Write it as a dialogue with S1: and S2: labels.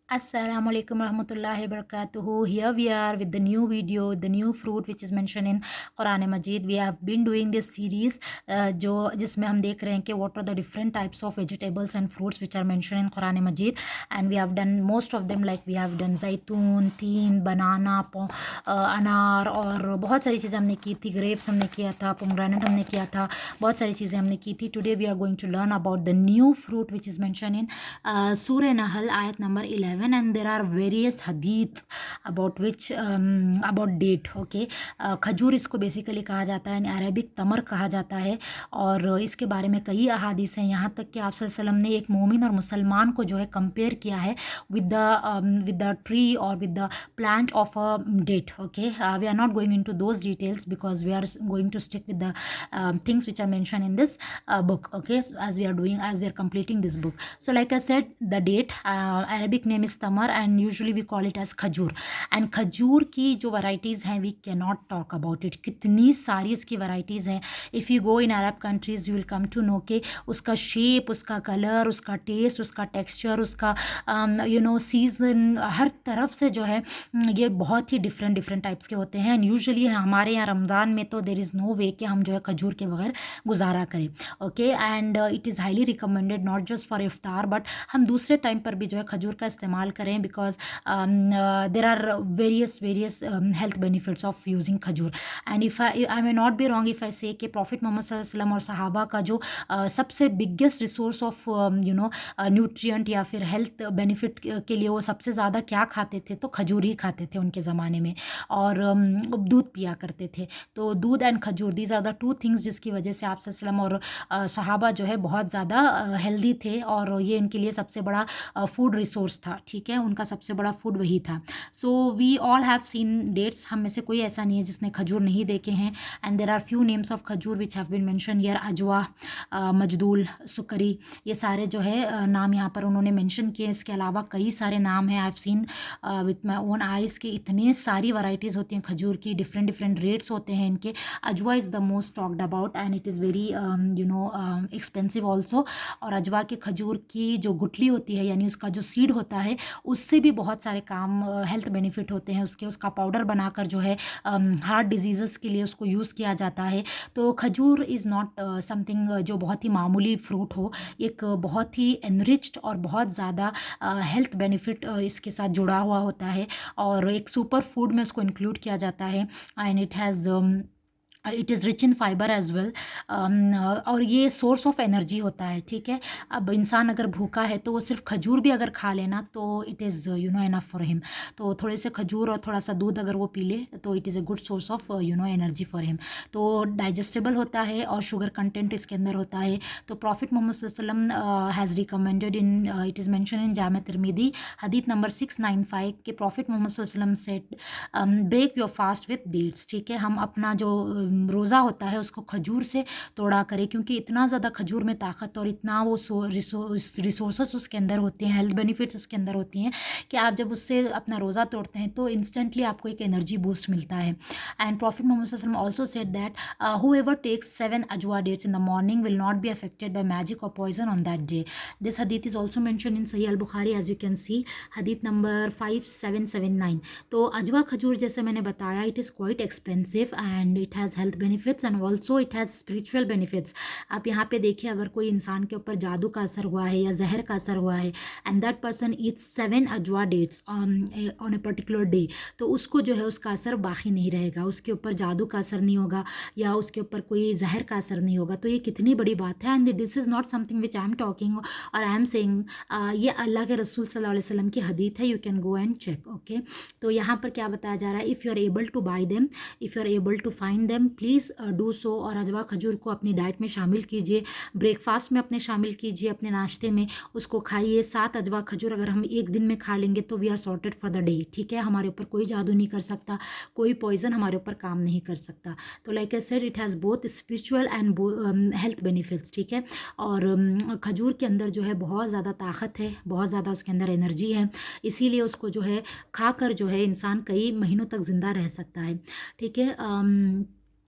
S1: Assalamu alaikum warahmatullahi wabarakatuh. Here we are with the new video, the new fruit which is mentioned in Quran Majid. We have been doing this series जो जिसमें हम देख रहे हैं कि what are the different types of vegetables and fruits which are mentioned in Quran Majid, and we have done most of them, like we have done जैतून, तीन, बनाना, अनार और बहुत सारी चीज़ें हमने की थी. ग्रेप्स हमने किया था, पोमग्रेनेट हमने किया था, बहुत सारी चीज़ें हमने की थी. Today we are going to learn about the new fruit which is mentioned in Surah Nahl ayat number 11, and there are various hadith about which about date. Okay, खजूर इसको बेसिकली कहा जाता है, अरबिक तमर कहा जाता है, और इसके बारे में कई अहादीस हैं. यहाँ तक कि आप सल्लल्लाहु अलैहि वसल्लम ने एक मोमिन और मुसलमान को जो है कंपेयर किया है with the tree or with the plant of a date. Okay, we are not going into those details because we are going to stick with the things which are mentioned in this book. Okay, so as we are completing this book. So like I said, the date, Arabic name is tamar, and usually we call it as खजूर. And खजूर की जो varieties हैं, we can not talk about it. कितनी सारी उसकी varieties हैं. If you go in Arab countries you will come to know के उसका शेप, उसका कलर, उसका टेस्ट, उसका टेक्सचर, उसका सीज़न, हर तरफ से जो है ये बहुत ही डिफरेंट टाइप्स के होते हैं. एंड यूजुअली हमारे यहाँ रमज़ान में तो देर इज़ नो वे कि हम जो है खजूर के बगैर गुजारा करें. Okay, and it is highly recommended not just for इफ्तार, बट हम दूसरे टाइम पर भी जो है खजूर का इस्तेमाल करें, because there are various health benefits of using khajur. And if I may not be wrong if I say कि प्रॉफिट मोहम्मद सल्लल्लाहु अलैहि वसल्लम और सहाबा का जो सबसे बिगेस्ट रिसोर्स ऑफ न्यूट्रिएंट या फिर हेल्थ बेनिफिट के लिए वो सबसे ज़्यादा क्या खाते थे, तो खजूर ही खाते थे उनके ज़माने में, और दूध पिया करते थे. तो दूध एंड खजूर, these are the two things जिसकी वजह से आप सल्लल्लाहु अलैहि वसल्लम और सहाबा जो है बहुत ज़्यादा हेल्दी थे, और ये इनके लिए सबसे बड़ा फूड रिसोर्स था. ठीक है, उनका सबसे बड़ा फूड वही था. So we all have seen dates. हम में से कोई ऐसा नहीं है जिसने खजूर नहीं देखे हैं. And there are few names of khajur which have been mention here. Ajwa, Medjool, Sukkari, ये सारे जो है नाम यहाँ पर उन्होंने मेंशन किए. इसके अलावा कई सारे नाम हैं. I have seen with my own eyes के इतने सारी वैराइटीज़ होती हैं खजूर की, डिफरेंट रेट्स होते हैं इनके. Ajwa is the most talked about and it is very expensive also. और अजवा के खजूर की जो गुठली होती है, यानी उसका जो सीड होता है, उससे भी बहुत सारे काम हेल्थ बेनिफिट होते हैं उसका पाउडर बनाकर जो है हार्ट डिजीज़ के लिए उसको यूज़ किया जाता है. तो खजूर इज़ नॉट समथिंग जो बहुत ही मामूली फ्रूट हो. एक बहुत ही एनरिच्ड और बहुत ज़्यादा हेल्थ बेनिफिट इसके साथ जुड़ा हुआ होता है, और एक सुपर फूड में उसको इंक्लूड किया जाता है. And it is rich in fibre as well, और ये सोर्स ऑफ एनर्जी होता है. ठीक है, अब इंसान अगर भूखा है तो वो सिर्फ खजूर भी अगर खा लेना तो it is enough for him. तो थोड़े से खजूर और थोड़ा सा दूध अगर वो पी ले तो it is a good source of energy for him. तो डाइजेस्टेबल होता है और शुगर कंटेंट इसके अंदर होता है. तो प्रॉफिट मोहम्मद सल्लल्लाहु अलैहि वसल्लम has recommended in, it is mention in जामे तिर्मिदी हदीथ नंबर 695 के प्रॉफिट मोहम्मद सल्लल्लाहु अलैहि वसल्लम said break your fast with dates. ठीक है, हम अपना जो रोज़ा होता है उसको खजूर से तोड़ा करें, क्योंकि इतना ज़्यादा खजूर में ताकत और इतना वो रिसोर्सेस उसके अंदर होते हैं, हेल्थ बेनिफिट्स उसके अंदर होती हैं, कि आप जब उससे अपना रोज़ा तोड़ते हैं तो इंस्टेंटली आपको एक एनर्जी बूस्ट मिलता है. एंड प्रॉफिट मोहम्मद सल्लल्लाहु अलैहि वसल्लम also said that whoever takes 7 ajwa dates in the morning will not be affected by magic or poison on that day. This hadith is also mentioned in Sahih al-Bukhari, as you can see, hadith number 5779. तो अजवा खजूर जैसे मैंने बताया, it is quite expensive and it has health benefits and also it has spiritual benefits. आप यहाँ पे देखिए, अगर कोई इंसान के ऊपर जादू का असर हुआ है या जहर का असर हुआ है, एंड दैट पर्सन ईट्स 7 अजवा dates on a particular day, तो उसको जो है उसका असर बाकी नहीं रहेगा, उसके ऊपर जादू का असर नहीं होगा या उसके ऊपर कोई जहर का असर नहीं होगा. तो ये कितनी बड़ी बात है. And this is not something which I am talking और आई एम सेइंग, ये अल्लाह के रसूल सल्लल्लाहु अलैहि वसल्लम की हदीत है. You can go and check. Okay, तो यहाँ पर क्या बताया जा रहा है, if you are able to buy them, if you are able to find them, please do so. और अजवा खजूर को अपनी डाइट में शामिल कीजिए, ब्रेकफास्ट में अपने शामिल कीजिए, अपने नाश्ते में उसको खाइए. 7 अजवा खजूर अगर हम एक दिन में खा लेंगे तो we are sorted for the day. ठीक है, हमारे ऊपर कोई जादू नहीं कर सकता, कोई पॉइजन हमारे ऊपर काम नहीं कर सकता. तो like I said, it has both spiritual and health benefits. ठीक है, और खजूर के अंदर जो है बहुत ज़्यादा ताकत है, बहुत ज़्यादा उसके अंदर एनर्जी है, इसीलिए उसको जो है खाकर जो है इंसान कई महीनों तक ज़िंदा रह सकता है. ठीक है,